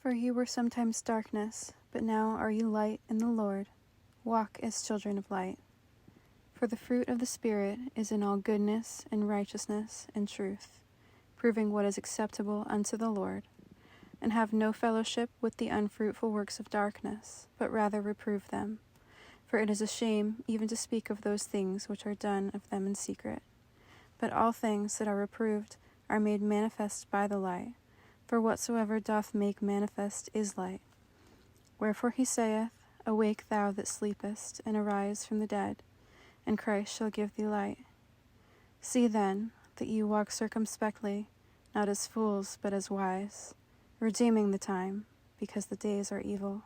For you were sometimes darkness, but now are you light in the Lord. Walk as children of light. For the fruit of the Spirit is in all goodness and righteousness and truth, proving what is acceptable unto the Lord. And have no fellowship with the unfruitful works of darkness, but rather reprove them. For it is a shame even to speak of those things which are done of them in secret. But all things that are reproved are made manifest by the light. For whatsoever doth make manifest is light. Wherefore he saith, Awake thou that sleepest, and arise from the dead, and Christ shall give thee light. See then that you walk circumspectly, not as fools, but as wise, redeeming the time, because the days are evil.